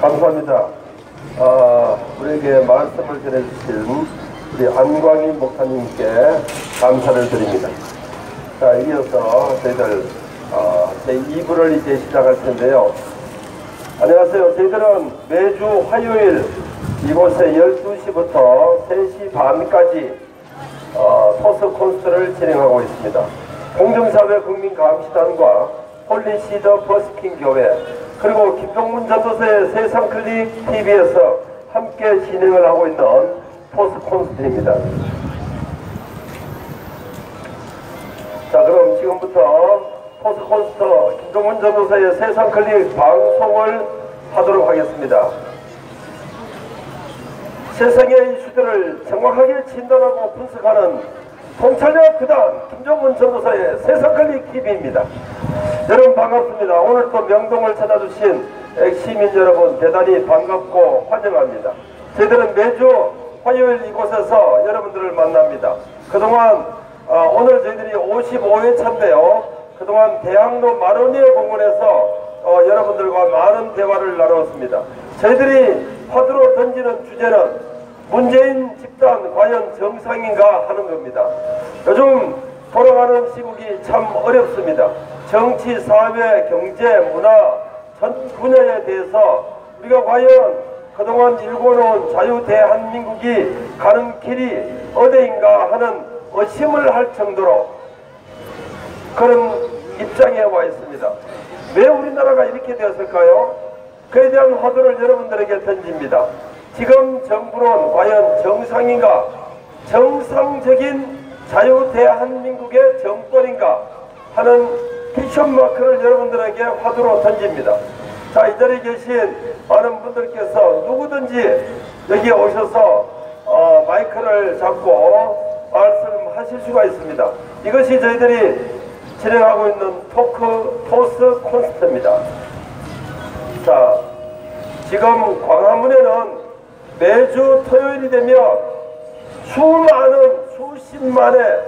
감사합니다. 우리에게 말씀을 전해주신 우리 안광희 목사님께 감사를 드립니다. 자, 이어서 저희들 제2부를 이제 시작할 텐데요. 안녕하세요. 저희들은 매주 화요일 이곳에 12시부터 3시 반까지 토스 콘서트를 진행하고 있습니다. 공정사회 국민감시단과 홀리시더 버스킹 교회 그리고 김종문 전도사의 세상클릭 TV에서 함께 진행을 하고 있는 토스 콘서트입니다. 자, 그럼 지금부터 토스 콘서트 김종문 전도사의 세상클릭 방송을 하도록 하겠습니다. 세상의 이슈들을 정확하게 진단하고 분석하는 통찰력 구단 김종문 전도사의 세상클릭 TV입니다. 여러분 반갑습니다. 오늘 또 명동을 찾아주신 시민 여러분 대단히 반갑고 환영합니다. 저희들은 매주 화요일 이곳에서 여러분들을 만납니다. 그동안 오늘 저희들이 55회 차인데요. 그동안 대학로 마로니에 공원에서 여러분들과 많은 대화를 나누었습니다. 저희들이 화두로 던지는 주제는 문재인 집단 과연 정상인가 하는 겁니다. 요즘 돌아가는 시국이 참 어렵습니다. 정치, 사회, 경제, 문화 전 분야에 대해서 우리가 과연 그동안 일궈놓은 자유대한민국이 가는 길이 어디인가 하는 의심을 할 정도로 그런 입장에 와 있습니다. 왜 우리나라가 이렇게 되었을까요? 그에 대한 화두를 여러분들에게 던집니다. 지금 정부는 과연 정상인가? 정상적인 자유대한민국의 정권인가? 하는 퀴션 마크를 여러분들에게 화두로 던집니다. 자, 이 자리에 계신 많은 분들께서 누구든지 여기 오셔서 마이크를 잡고 말씀하실 수가 있습니다. 이것이 저희들이 진행하고 있는 토스 콘서트입니다. 자, 지금 광화문에는 매주 토요일이 되면 수십만의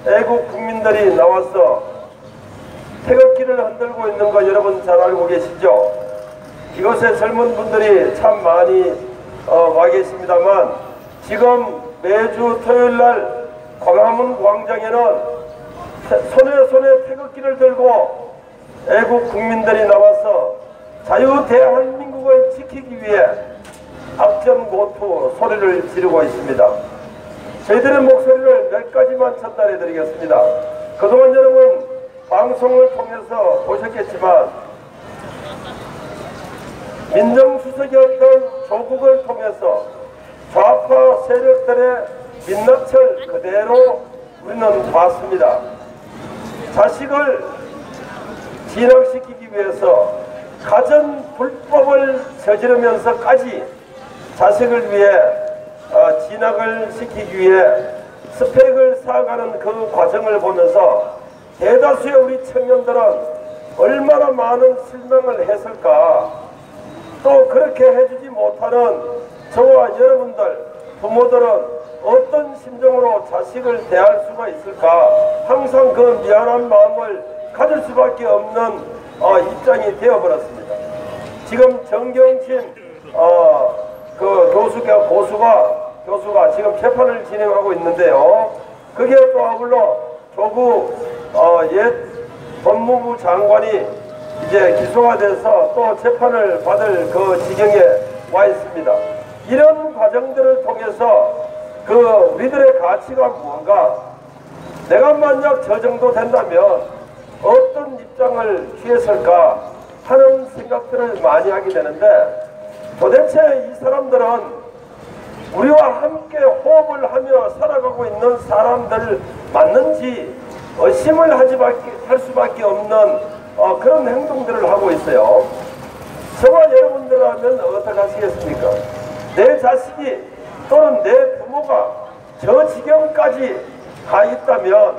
애국 국민들이 나와서 태극기를 흔들고 있는 거 여러분 잘 알고 계시죠? 이곳에 젊은 분들이 참 많이 와 계십니다만 지금 매주 토요일날 광화문 광장에는 손에 태극기를 들고 애국 국민들이 나와서 자유대한민국을 지키기 위해 악전고투 소리를 지르고 있습니다. 저희들의 목소리를 몇 가지만 전달해 드리겠습니다. 그동안 여러분 방송을 통해서 보셨겠지만 민정수석이었던 조국을 통해서 좌파 세력들의 민낯을 그대로 우리는 봤습니다. 자식을 진학시키기 위해서 가전 불법을 저지르면서까지 자식을 위해 진학을 시키기 위해 스펙을 쌓아가는 그 과정을 보면서 대다수의 우리 청년들은 얼마나 많은 실망을 했을까. 또 그렇게 해주지 못하는 저와 여러분들 부모들은 어떤 심정으로 자식을 대할 수가 있을까. 항상 그 미안한 마음을 가질 수밖에 없는 입장이 되어버렸습니다. 지금 정경심 교수가 지금 재판을 진행하고 있는데요. 그게 또 아울러 조국 옛 법무부 장관이 이제 기소가 돼서 또 재판을 받을 그 지경에 와 있습니다. 이런 과정들을 통해서 우리들의 가치가 무언가, 내가 만약 저 정도 된다면 어떤 입장을 취했을까 하는 생각들을 많이 하게 되는데, 도대체 이 사람들은 우리와 함께 호흡을 하며 살아가고 있는 사람들 맞는지 의심을 할 수밖에 없는 그런 행동들을 하고 있어요. 저와 여러분들하면 어떻게 하시겠습니까? 내 자식이 또는 내 부모가 저 지경까지 가 있다면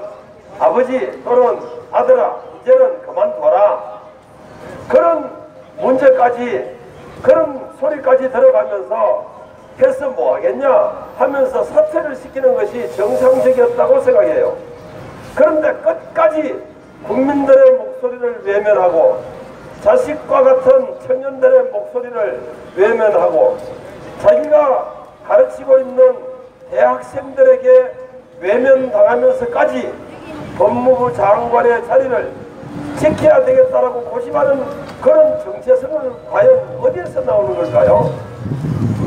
아버지 또는 아들아 이제는 그만둬라, 그런 문제까지, 그런 소리까지 들어가면서 해서 뭐 하겠냐 하면서 사퇴를 시키는 것이 정상적이었다고 생각해요. 그런데 끝까지 국민들의 목소리를 외면하고 자식과 같은 청년들의 목소리를 외면하고 자기가 가르치고 있는 대학생들에게 외면당하면서까지 법무부 장관의 자리를 지켜야 되겠다라고 고심하는 그런 정체성은 과연 어디에서 나오는 걸까요?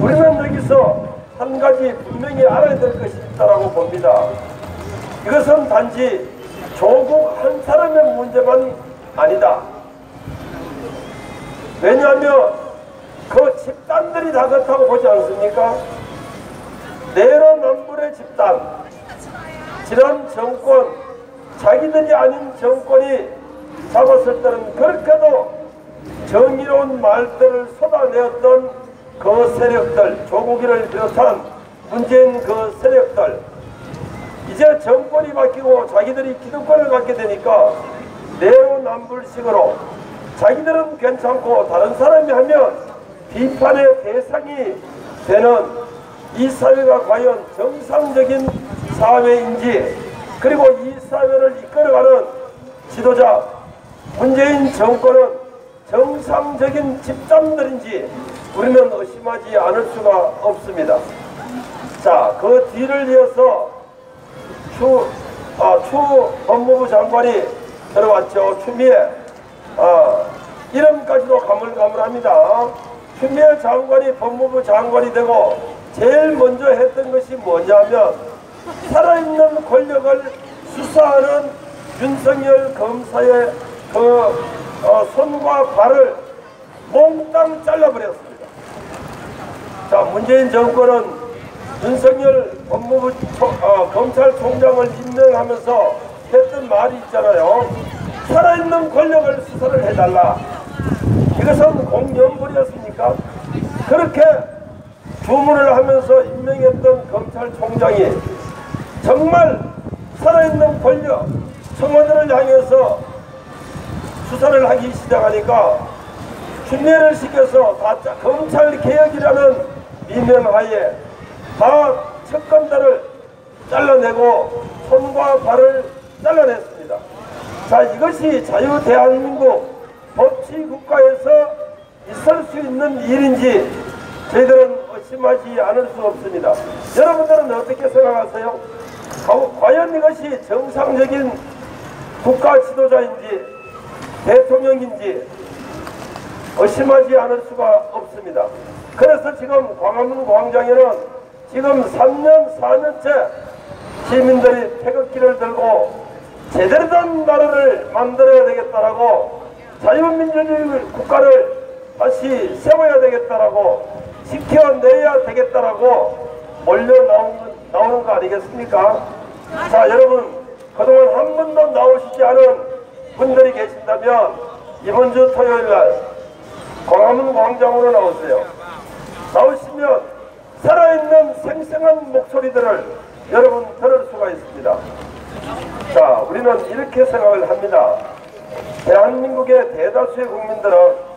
우리는 여기서 한 가지 분명히 알아야 될 것이 있다고 봅니다. 이것은 단지 조국 한 사람의 문제만 아니다. 왜냐하면 그 집단들이 다 그렇다고 보지 않습니까? 내로남불의 집단, 지난 정권, 자기들이 아닌 정권이 잡았을 때는 그렇게도 정의로운 말들을 쏟아내었던 그 세력들, 조국이를 비롯한 문재인 그 세력들, 이제 정권이 바뀌고 자기들이 기득권을 갖게 되니까 내로남불식으로 자기들은 괜찮고 다른 사람이 하면 비판의 대상이 되는 이 사회가 과연 정상적인 사회인지, 그리고 이 사회를 이끌어가는 지도자 문재인 정권은 정상적인 집단들인지 우리는 의심하지 않을 수가 없습니다. 자, 그 뒤를 이어서 추 법무부 장관이 들어왔죠. 추미애. 이름까지도 가물가물합니다. 추미애 장관이 법무부 장관이 되고 제일 먼저 했던 것이 뭐냐면 살아있는 권력을 수사하는 윤석열 검사의 그 손과 발을 몽땅 잘라버렸습니다. 자, 문재인 정권은 윤석열 법무부 검찰총장을 임명하면서 했던 말이 있잖아요. 살아있는 권력을 수사를 해달라. 이것은 공연불이었습니까? 그렇게 주문을 하면서 임명했던 검찰총장이 정말 살아있는 권력, 청와대를 향해서 수사를 하기 시작하니까 추미애를 시켜서 다 검찰개혁이라는 미명하에 다 측근들을 잘라내고 손과 발을 잘라냈습니다. 자, 이것이 자유대한민국 법치국가에서 있을 수 있는 일인지 저희들은 의심하지 않을 수 없습니다. 여러분들은 어떻게 생각하세요? 과연 이것이 정상적인 국가 지도자인지 대통령인지 의심하지 않을 수가 없습니다. 그래서 지금 광화문 광장에는 지금 3년 4년째 시민들이 태극기를 들고 제대로 된 나라를 만들어야 되겠다라고 자유민주주의 국가를 다시 세워야 되겠다라고 지켜내야 되겠다라고 몰려 나오는 거 아니겠습니까? 자, 여러분, 그동안 한 번도 나오시지 않은 분들이 계신다면 이번 주 토요일날 광화문 광장으로 나오세요. 나오시면 살아있는 생생한 목소리들을 여러분 들을 수가 있습니다. 자, 우리는 이렇게 생각을 합니다. 대한민국의 대다수의 국민들은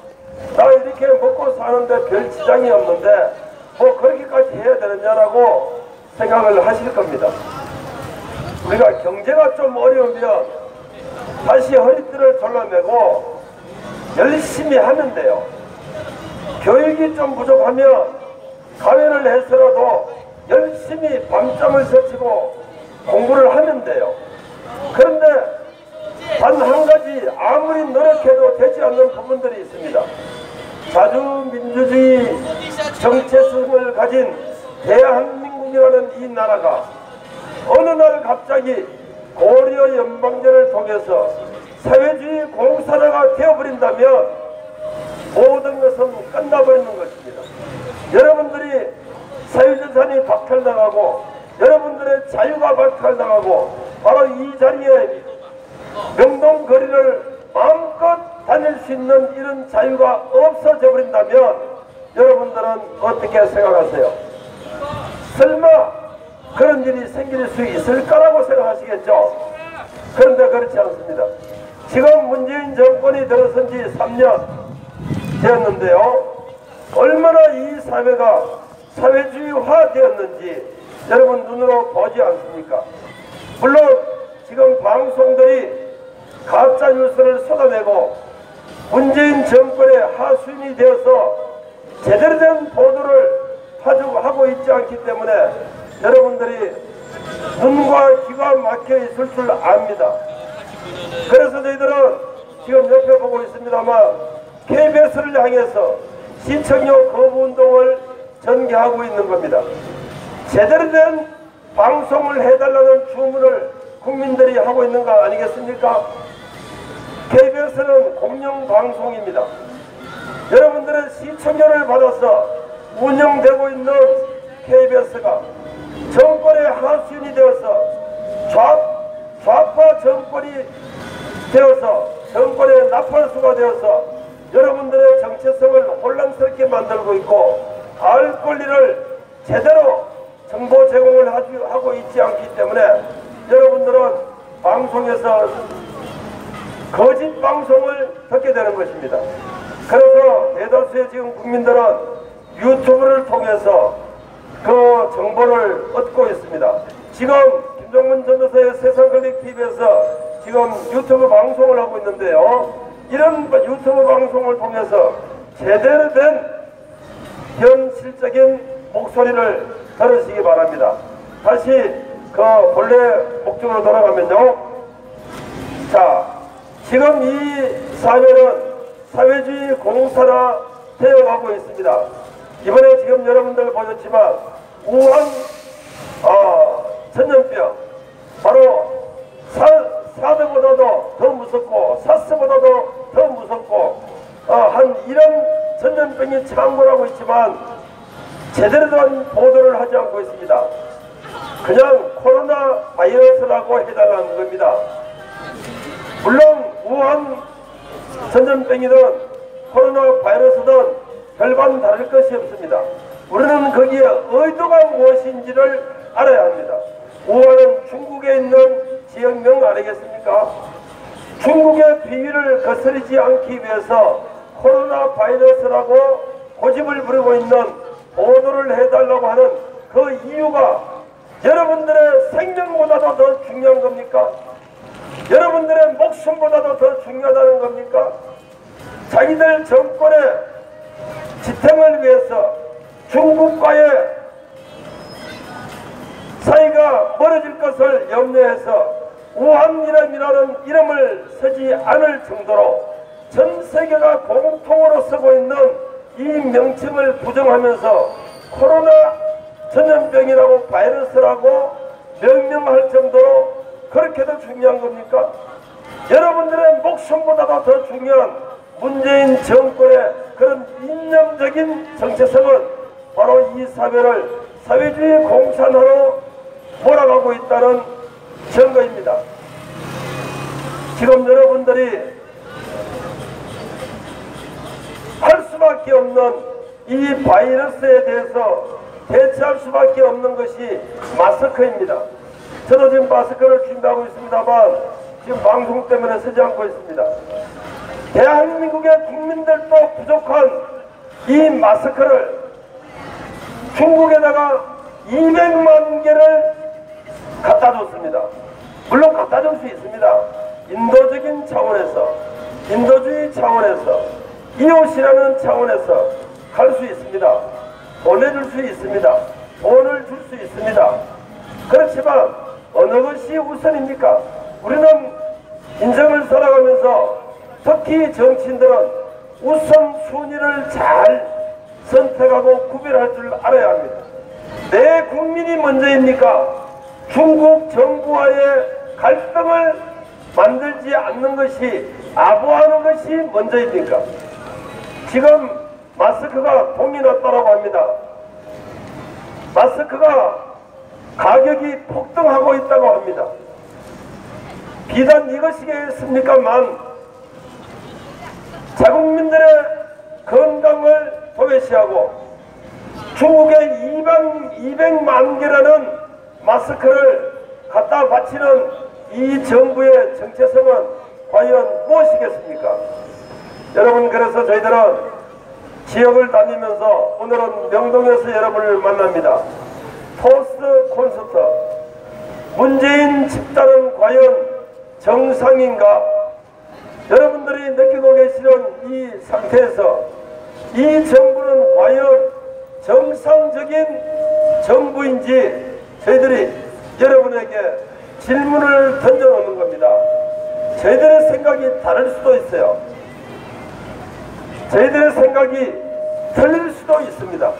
나 이렇게 먹고 사는데 별 지장이 없는데 뭐 그렇게까지 해야 되느냐라고 생각을 하실 겁니다. 우리가 경제가 좀 어려우면 다시 허리띠를 졸라매고 열심히 하면 돼요. 교육이 좀 부족하면 가외를 해서라도 열심히 밤잠을 설치고 공부를 하면 돼요. 그런데 단 한 가지 아무리 노력해도 되지 않는 부분들이 있습니다. 자주민주주의 정체성을 가진 대한민국이라는 이 나라가 어느 날 갑자기 고려 연방제를 통해서 사회주의 공산화가 되어버린다면 모든 것은 끝나버리는 것입니다. 여러분들이 사유재산이 박탈당하고 여러분들의 자유가 박탈당하고 바로 이 자리에 명동거리를 마음껏 다닐 수 있는 이런 자유가 없어져 버린다면 여러분들은 어떻게 생각하세요? 설마 그런 일이 생길 수 있을까라고 생각하시겠죠? 그런데 그렇지 않습니다. 지금 문재인 정권이 들어선 지 3년 되었는데요. 얼마나 이 사회가 사회주의화 되었는지 여러분 눈으로 보지 않습니까? 물론 지금 방송들이 가짜뉴스를 쏟아내고 문재인 정권의 하수인이 되어서 제대로 된 보도를 하고 있지 않기 때문에 여러분들이 눈과 귀가 막혀 있을 줄 압니다. 그래서 저희들은 지금 옆에 보고 있습니다만 KBS를 향해서 시청료 거부운동을 전개하고 있는 겁니다. 제대로 된 방송을 해달라는 주문을 국민들이 하고 있는 거 아니겠습니까? KBS는 공영방송입니다. 여러분들의 시청료를 받아서 운영되고 있는 KBS가 정권의 하수인이 되어서 좌파 정권이 되어서 정권의 나팔수가 되어서 여러분들의 정체성을 혼란스럽게 만들고 있고 알 권리를 제대로 정보 제공을 하고 있지 않기 때문에 여러분들은 방송에서 거짓 방송을 듣게 되는 것입니다. 그래서 대다수의 지금 국민들은 유튜브를 통해서 그 정보를 얻고 있습니다. 지금 김종문 전도사의 세상클릭TV에서 지금 유튜브 방송을 하고 있는데요. 이런 유튜브 방송을 통해서 제대로 된 현실적인 목소리를 들으시기 바랍니다. 다시 그 본래 목적으로 돌아가면요. 자, 지금 이 사회는 사회주의 공사라 되어가고 있습니다. 이번에 지금 여러분들 보셨지만 우한 전염병 바로 사드보다도 더 무섭고 사스보다도 더 무섭고 한 이런 전염병이 창궐하고 있지만 제대로 된 보도를 하지 않고 있습니다. 그냥 코로나 바이러스라고 해달라는 겁니다. 물론 우한 전염병이든 코로나 바이러스든 별반 다를 것이 없습니다. 우리는 거기에 의도가 무엇인지를 알아야 합니다. 우한은 중국에 있는 지역명 아니겠습니까? 중국의 비위를 거스르지 않기 위해서 코로나 바이러스라고 고집을 부리고 있는 보도를 해달라고 하는 그 이유가 여러분들의 생명보다도 더 중요한 겁니까? 여러분들의 목숨보다도 더 중요하다는 겁니까? 자기들 정권의 지탱을 위해서 중국과의 사이가 멀어질 것을 염려해서 우한이라는 이름을 쓰지 않을 정도로 전 세계가 공통으로 쓰고 있는 이 명칭을 부정하면서 코로나 전염병이라고 바이러스라고 명명할 정도로 그렇게도 중요한 겁니까? 여러분들의 목숨보다도 더 중요한 문재인 정권의 그런 이념적인 정체성은 바로 이 사회를 사회주의 공산화로 몰아가고 있다는 증거입니다. 지금 여러분들이 할 수밖에 없는 이 바이러스에 대해서 대처할 수밖에 없는 것이 마스크입니다. 저도 지금 마스크를 준비하고 있습니다만 지금 방송 때문에 쓰지 않고 있습니다. 대한민국의 국민들도 부족한 이 마스크를 중국에다가 200만 개를 갖다 줬습니다. 물론 갖다 줄 수 있습니다. 인도적인 차원에서, 인도주의 차원에서, 이웃이라는 차원에서 할 수 있습니다. 보내줄 수 있습니다. 돈을 줄 수 있습니다. 그렇지만 어느 것이 우선입니까? 우리는 인생을 살아가면서 특히 정치인들은 우선순위를 잘 선택하고 구별할 줄 알아야 합니다. 내 국민이 먼저입니까? 중국 정부와의 갈등을 만들지 않는 것이 아부하는 것이 먼저입니까? 지금 마스크가 돈이 났다고 합니다. 마스크가 가격이 폭등하고 있다고 합니다. 비단 이것이겠습니까만 자국민들의 건강을 도외시하고 중국의 200만 개라는 마스크를 갖다 바치는 이 정부의 정체성은 과연 무엇이겠습니까? 여러분, 그래서 저희들은 지역을 다니면서 오늘은 명동에서 여러분을 만납니다. 토스트 콘서트. 문재인 집단은 과연 정상인가? 여러분들이 느끼고 계시는 이 상태에서 이 정부는 과연 정상적인 정부인지 저희들이 여러분에게 질문을 던져놓는 겁니다. 저희들의 생각이 다를 수도 있어요. 저희들의 생각이 틀릴 수도 있습니다.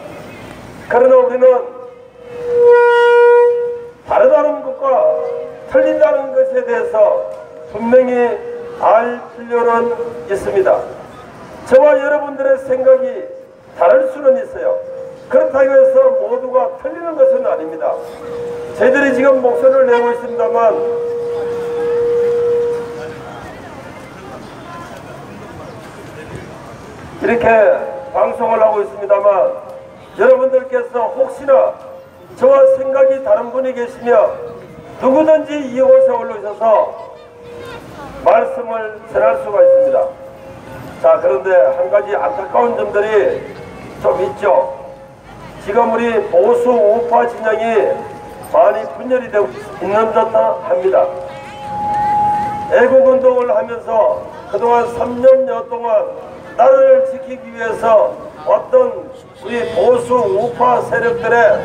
그러나 우리는 다르다는 것과 틀린다는 것에 대해서 분명히 알 필요는 있습니다. 저와 여러분들의 생각이 다를 수는 있어요. 그렇다고 해서 모두가 틀리는 것은 아닙니다. 저희들이 지금 목소리를 내고 있습니다만 이렇게 방송을 하고 있습니다만 여러분들께서 혹시나 저와 생각이 다른 분이 계시면 누구든지 이곳에 올라오셔서 말씀을 전할 수가 있습니다. 자, 그런데 한 가지 안타까운 점들이 좀 있죠. 지금 우리 보수 우파 진영이 많이 분열이 되고 있는 듯 합니다. 애국운동을 하면서 그동안 3년여 동안 나라를 지키기 위해서 어떤 우리 보수 우파 세력들의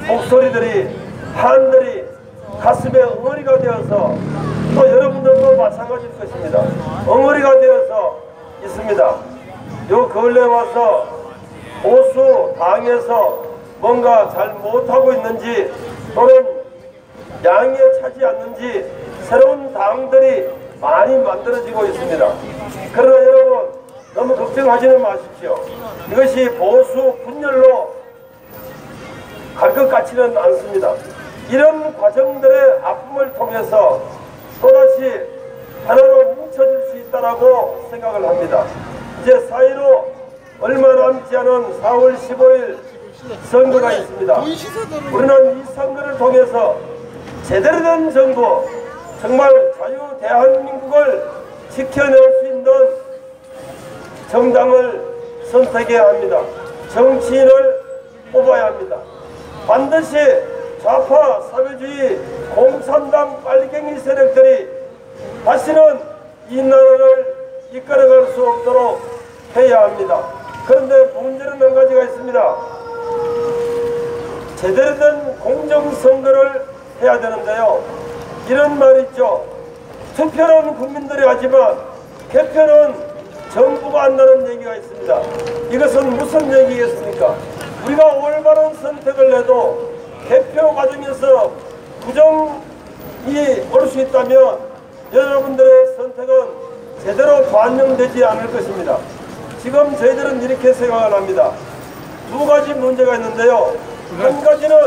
목소리들이 한들이 가슴에 엉어리가 되어서 또 여러분들도 마찬가지일 것입니다. 엉어리가 되어서 있습니다. 요 근래 와서 보수 당에서 뭔가 잘 못하고 있는지 또는 양에 차지 않는지 새로운 당들이 많이 만들어지고 있습니다. 그러나 여러분 너무 걱정하지는 마십시오. 이것이 보수 분열로 갈 것 같지는 않습니다. 이런 과정들의 아픔을 통해서 또다시 하나로 뭉쳐질 수 있다고 생각을 합니다. 이제 4.15 얼마 남지 않은 4월 15일 선거가 있습니다. 우리는 이 선거를 통해서 제대로 된 정부, 정말 자유 대한민국을 지켜낼 수 있는 정당을 선택해야 합니다. 정치인을 뽑아야 합니다. 반드시 좌파 사회주의 공산당 빨갱이 세력들이 다시는 이 나라를 이끌어갈 수 없도록 해야 합니다. 그런데 문제는 한 가지가 있습니다. 제대로 된 공정선거를 해야 되는데요. 이런 말이 있죠. 투표는 국민들이 하지만 개표는 정부가 한다는 얘기가 있습니다. 이것은 무슨 얘기겠습니까? 우리가 올바른 선택을 해도 개표 과정에서 부정이 올 수 있다면 여러분들의 선택은 제대로 반영되지 않을 것입니다. 지금 저희들은 이렇게 생각을 합니다. 두 가지 문제가 있는데요. 한 가지는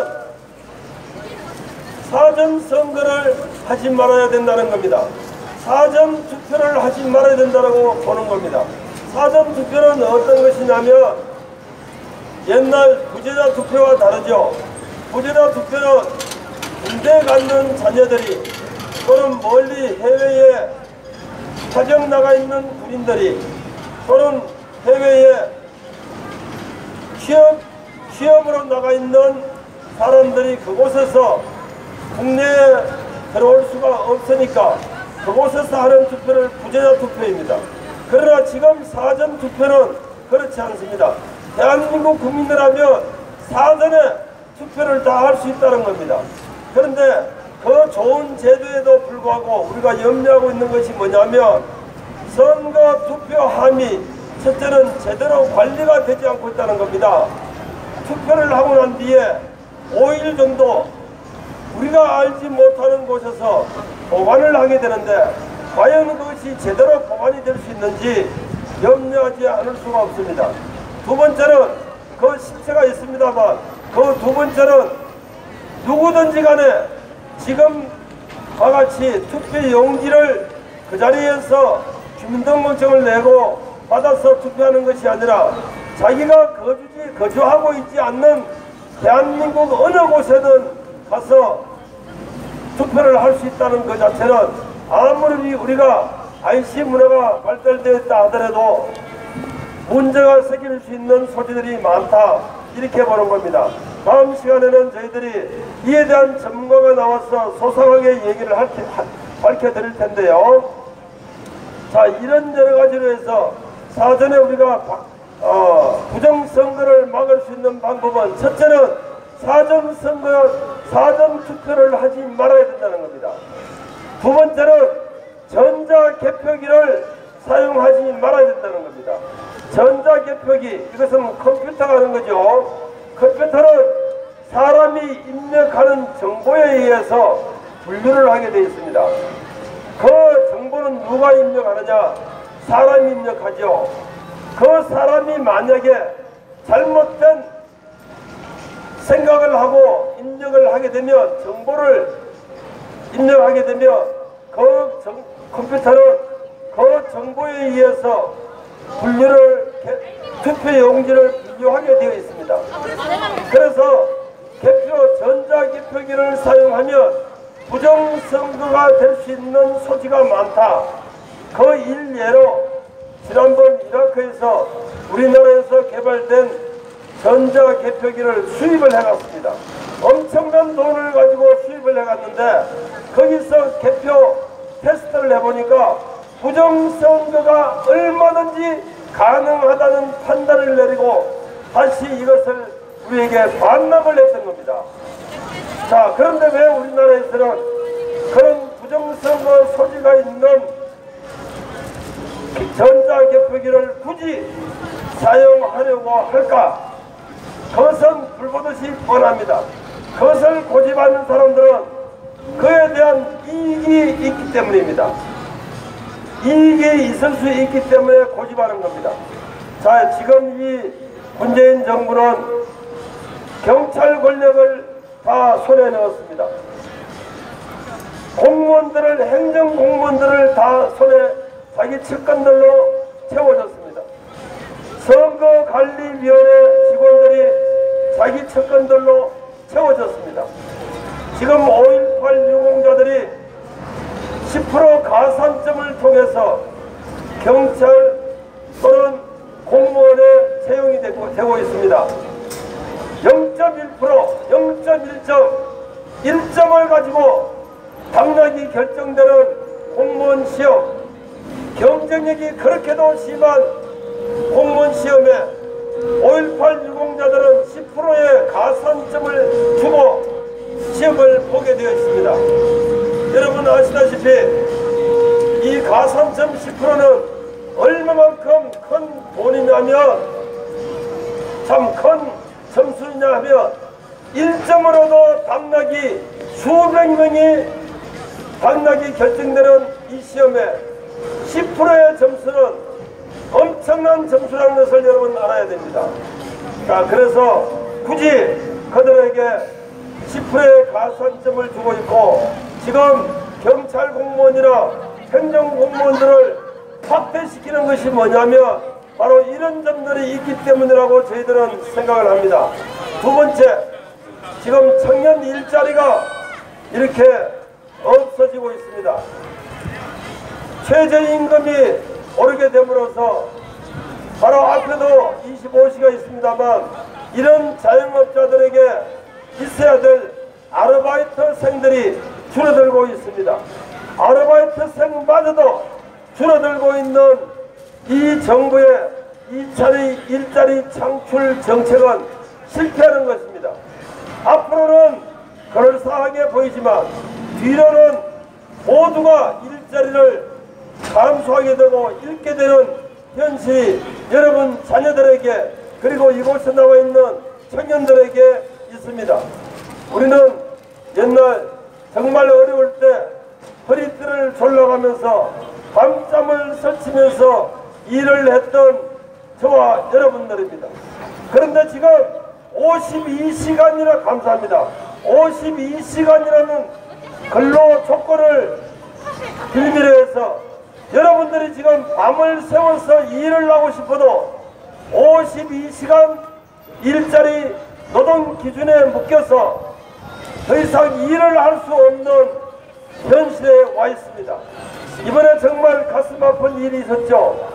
사전선거를 하지 말아야 된다는 겁니다. 사전투표를 하지 말아야 된다고 보는 겁니다. 사전투표는 어떤 것이냐면 옛날 부재자 투표와 다르죠. 부재자 투표는 군대 갔는 자녀들이 또는 멀리 해외에 사정 나가 있는 군인들이 또는 해외에 취업으로 나가 있는 사람들이 그곳에서 국내에 들어올 수가 없으니까 그곳에서 하는 투표를 부재자 투표입니다. 그러나 지금 사전 투표는 그렇지 않습니다. 대한민국 국민이라면 사전에 투표를 다 할 수 있다는 겁니다. 그런데 그 좋은 제도에도 불구하고 우리가 염려하고 있는 것이 뭐냐면 선거 투표함이 첫째는 제대로 관리가 되지 않고 있다는 겁니다. 투표를 하고 난 뒤에 5일 정도 우리가 알지 못하는 곳에서 보관을 하게 되는데 과연 그것이 제대로 보관이 될 수 있는지 염려하지 않을 수가 없습니다. 두 번째는 그 실체가 있습니다만 그 두 번째는 누구든지 간에 지금 과같이 투표 용지를 그 자리에서 주민등록증을 내고 받아서 투표하는 것이 아니라 자기가 거주하고 있지 않는 대한민국 어느 곳에든 가서 투표를 할 수 있다는 것 자체는 아무리 우리가 IC 문화가 발달되어 있다 하더라도 문제가 생길 수 있는 소지들이 많다 이렇게 보는 겁니다. 다음 시간에는 저희들이 이에 대한 전문가가 나와서 소상하게 얘기를 밝혀드릴 텐데요. 자, 이런 여러 가지로 해서 사전에 우리가 부정선거를 막을 수 있는 방법은 첫째는 사전투표를 하지 말아야 된다는 겁니다. 두 번째는 전자개표기를 사용하지 말아야 된다는 겁니다. 전자개표기, 이것은 컴퓨터가 하는 거죠. 컴퓨터는 사람이 입력하는 정보에 의해서 분류를 하게 되어 있습니다. 그 정보는 누가 입력하느냐? 사람이 입력하죠. 그 사람이 만약에 잘못된 생각을 하고 입력을 하게 되면, 정보를 입력하게 되면 컴퓨터는 그 정보에 의해서 투표 용지를 분류하게 되어 있습니다. 그래서 전자개표기를 사용하면 부정선거가 될 수 있는 소지가 많다. 그 일례로 지난번 이라크에서 우리나라에서 개발된 전자개표기를 수입을 해갔습니다. 엄청난 돈을 가지고 수입을 해갔는데 거기서 개표 테스트를 해보니까 부정선거가 얼마든지 가능하다는 판단을 내리고 다시 이것을 우리에게 반납을 했던 겁니다. 자, 그런데 왜 우리나라에서는 그런 부정선거 소지가 있는 전자개표기를 굳이 사용하려고 할까? 그것은 불보듯이 뻔합니다. 그것을 고집하는 사람들은 그에 대한 이익이 있기 때문입니다. 이익이 있을 수 있기 때문에 고집하는 겁니다. 자, 지금 이 문재인 정부는 경찰 권력을 다 손에 넣었습니다. 공무원들을, 행정공무원들을 다 손에 자기 측근들로 채워줬습니다. 선거관리위원회 직원들이 자기 측근들로 채워졌습니다. 지금 5.18 유공자들이 10% 가산점을 통해서 경찰 또는 공무원에 채용이 되고 있습니다. 0.1%, 0.1점, 1점을 가지고 당락이 결정되는 공무원 시험, 경쟁력이 그렇게도 심한 공무원 시험에 5.18 유공자들은 10%의 가산점을 주고 시험을 보게 되어 있습니다. 여러분 아시다시피 이 가산점 10%는 얼마만큼 큰 돈이냐면, 참 큰 점수냐 하면 1점으로도 당락이 수백 명이 당락이 결정되는 이 시험에 10%의 점수는 엄청난 점수라는 것을 여러분 알아야 됩니다. 자, 그래서 굳이 그들에게 10%의 가산점을 주고 있고, 지금 경찰 공무원이나 행정 공무원들을 확대시키는 것이 뭐냐면 바로 이런 점들이 있기 때문이라고 저희들은 생각을 합니다. 두 번째, 지금 청년 일자리가 이렇게 없어지고 있습니다. 최저임금이 오르게 됨으로써, 바로 앞에도 25시가 있습니다만, 이런 자영업자들에게 있어야 될 아르바이트생들이 줄어들고 있습니다. 아르바이트생마저도 줄어들고 있는 이 정부의 일자리 창출 정책은 실패하는 것입니다. 앞으로는 그럴싸하게 보이지만 뒤로는 모두가 일자리를 감소하게 되고 잃게 되는 현실이 여러분 자녀들에게, 그리고 이곳에 나와 있는 청년들에게 있습니다. 우리는 옛날 정말 어려울 때 허리띠를 졸라가면서 밤잠을 설치면서 일을 했던 저와 여러분들입니다. 그런데 지금 52시간이나, 감사합니다, 52시간이라는 근로 조건을 빌미로 해서 여러분들이 지금 밤을 새워서 일을 하고 싶어도 52시간 일자리 노동 기준에 묶여서 더 이상 일을 할 수 없는 현실에 와 있습니다. 이번에 정말 가슴 아픈 일이 있었죠.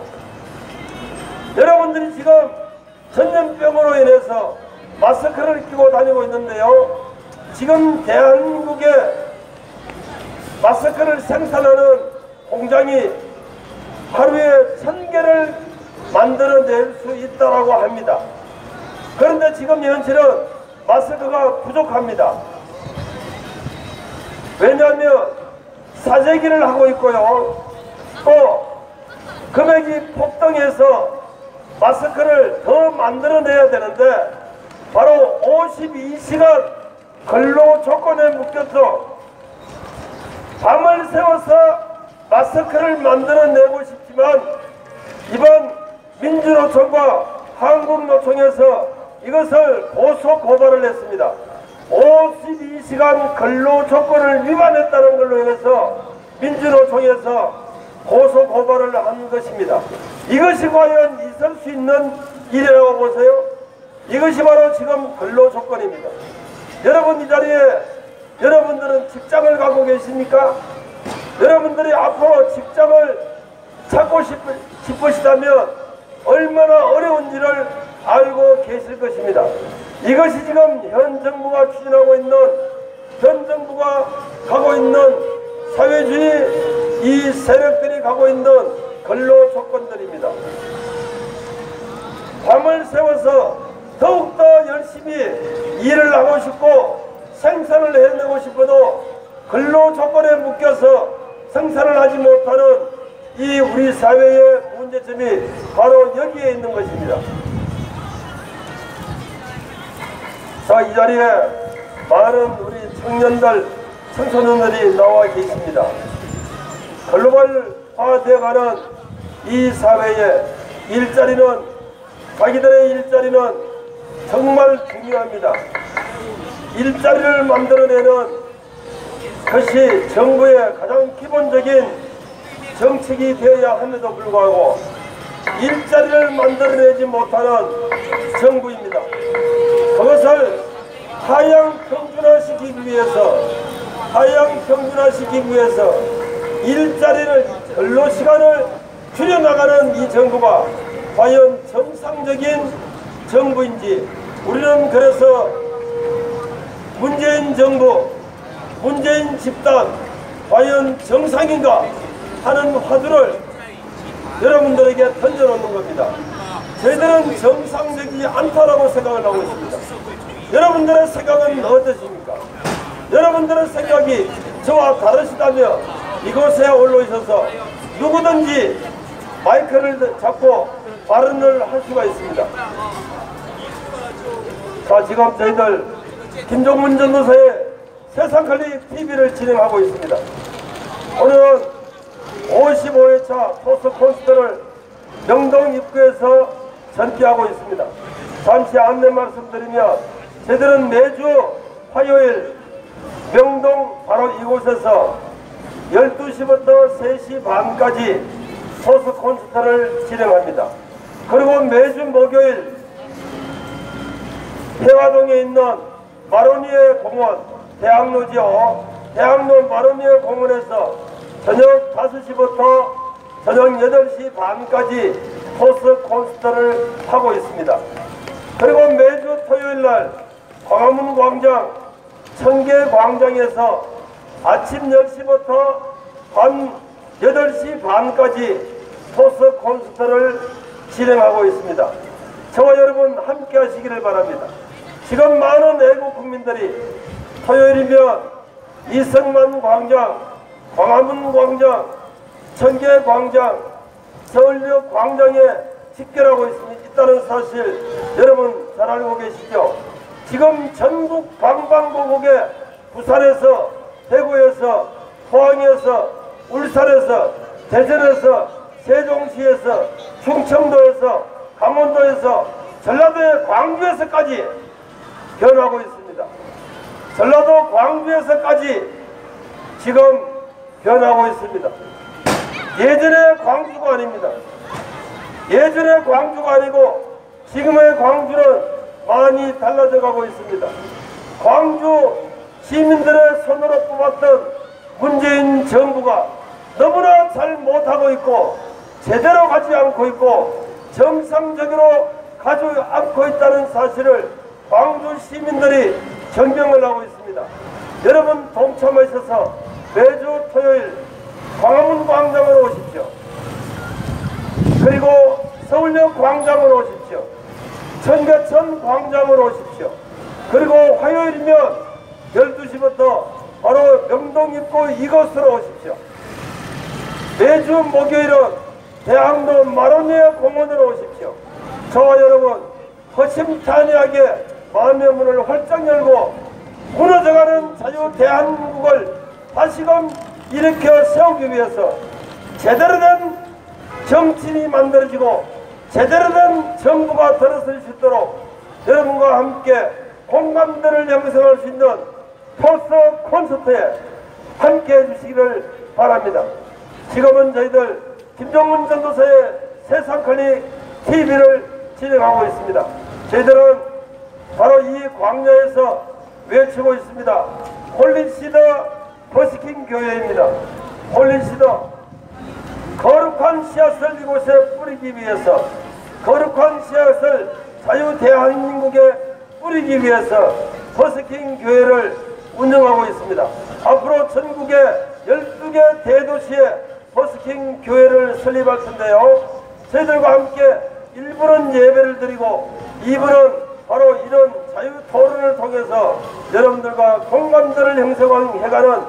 여러분들이 지금 전염병으로 인해서 마스크를 끼고 다니고 있는데요, 지금 대한민국에 마스크를 생산하는 공장이 하루에 1000개를 만들어낼 수 있다고 합니다. 그런데 지금 현실은 마스크가 부족합니다. 왜냐하면 사재기를 하고 있고요. 또 금액이 폭등해서 마스크를 더 만들어내야 되는데 바로 52시간 근로 조건에 묶여서 밤을 새워서 마스크를 만들어내고 싶지만 이번 민주노총과 한국노총에서 이것을 고소 고발을 했습니다. 52시간 근로 조건을 위반했다는 걸로 인해서 민주노총에서 고소 고발을 한 것입니다. 이것이 과연 있을 수 있는 일이라고 보세요? 이것이 바로 지금 근로 조건입니다. 여러분 이 자리에 여러분들은 직장을 가고 계십니까? 여러분들이 앞으로 직장을 찾고 싶으시다면 얼마나 어려운지를 알고 계실 것입니다. 이것이 지금 현 정부가 추진하고 있는, 현 정부가 가고 있는 사회주의 이 세력들이 가고 있는 근로 조건들입니다. 밤을 새워서 더욱더 열심히 일을 하고 싶고 생산을 해내고 싶어도 근로 조건에 묶여서 생산을 하지 못하는 이 우리 사회의 문제점이 바로 여기에 있는 것입니다. 자, 이 자리에 많은 우리 청년들, 청소년들이 나와 계십니다. 글로벌화되어가는 이 사회에 일자리는, 자기들의 일자리는 정말 중요합니다. 일자리를 만들어내는 것이 정부의 가장 기본적인 정책이 되어야 함에도 불구하고 일자리를 만들어내지 못하는 정부입니다. 그것을 하향 평준화시키기 위해서 일자리를, 근로시간을 줄여나가는 이 정부가 과연 정상적인 정부인지, 우리는 그래서 문재인 정부, 문재인 집단 과연 정상인가 하는 화두를 여러분들에게 던져놓는 겁니다. 저희들은 정상적이지 않다라고 생각을 하고 있습니다. 여러분들의 생각은 어떠십니까? 여러분들의 생각이 저와 다르시다면 이곳에 올라오셔서 누구든지 마이크를 잡고 발언을 할 수가 있습니다. 자, 지금 저희들 김종문 전도사의 세상클릭 TV를 진행하고 있습니다. 오늘은 55회차 토스 콘서트를 명동 입구에서 전개하고 있습니다. 잠시 안내 말씀드리면 저희들은 매주 화요일 명동 바로 이곳에서 12시부터 3시 반까지 토스 콘서트를 진행합니다. 그리고 매주 목요일 해화동에 있는 마로니에 공원, 대학로지요. 대학로 마로니에 공원에서 저녁 5시부터 저녁 8시 반까지 토스 콘서트를 하고 있습니다. 그리고 매주 토요일날 광화문 광장, 청계 광장에서 아침 10시부터 밤 8시 반까지 토스 콘서트를 진행하고 있습니다. 저와 여러분 함께 하시기를 바랍니다. 지금 많은 애국 국민들이 토요일이면 이승만 광장, 광화문 광장, 청계 광장, 서울역 광장에 집결하고 있다는 사실 여러분 잘 알고 계시죠? 지금 전국 방방곡곡에 부산에서, 대구에서, 포항에서, 울산에서, 대전에서, 세종시에서, 충청도에서, 강원도에서, 전라도의 광주에서까지 변하고 있습니다. 전라도 광주에서까지 지금 변하고 있습니다. 예전의 광주가 아닙니다. 예전의 광주가 아니고 지금의 광주는 많이 달라져 가고 있습니다. 광주 시민들의 손으로 뽑았던 문재인 정부가 너무나 잘 못하고 있고 제대로 가지 않고 있고 정상적으로 가지 않고 있다는 사실을 광주 시민들이 경명을 하고 있습니다. 여러분 동참하셔서 매주 토요일 광화문 광장으로 오십시오. 광장으로 오십시오. 청계천 광장으로 오십시오. 그리고 화요일이면 12시부터 바로 명동입구 이곳으로 오십시오. 매주 목요일은 대학로 마로니에 공원으로 오십시오. 저와 여러분 허심탄회하게 마음의 문을 활짝 열고 무너져가는 자유 대한민국을 다시금 일으켜 세우기 위해서 제대로 된 정치인이 만들어지고 제대로 된 정부가 들어설 수 있도록 여러분과 함께 공감대를 형성할 수 있는 포스터 콘서트에 함께 해주시기를 바랍니다. 지금은 저희들 김종문 전도사의 세상클릭 TV를 진행하고 있습니다. 저희들은 바로 이 광야에서 외치고 있습니다. 홀리시드 버스킹 교회입니다. 홀리시드 거룩한 씨앗을 이곳에 뿌리기 위해서, 거룩한 씨앗을 자유 대한민국에 뿌리기 위해서 버스킹 교회를 운영하고 있습니다. 앞으로 전국의 12개 대도시에 버스킹 교회를 설립할 텐데요. 저희들과 함께 1부는 예배를 드리고 2부는 바로 이런 자유 토론을 통해서 여러분들과 공감대를 형성해가는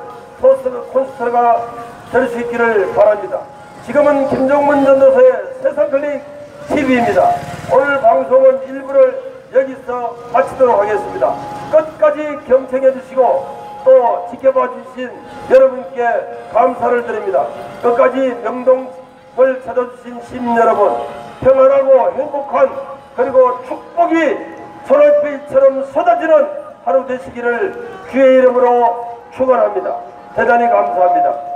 콘서트가 될 수 있기를 바랍니다. 지금은 김종문 전도사의 세상클릭 TV입니다. 오늘 방송은 1부를 여기서 마치도록 하겠습니다. 끝까지 경청해 주시고 또 지켜봐 주신 여러분께 감사를 드립니다. 끝까지 명동을 찾아주신 시민 여러분, 평안하고 행복한 그리고 축복이 소나비처럼 쏟아지는 하루 되시기를 주의 이름으로 축원합니다. 대단히 감사합니다.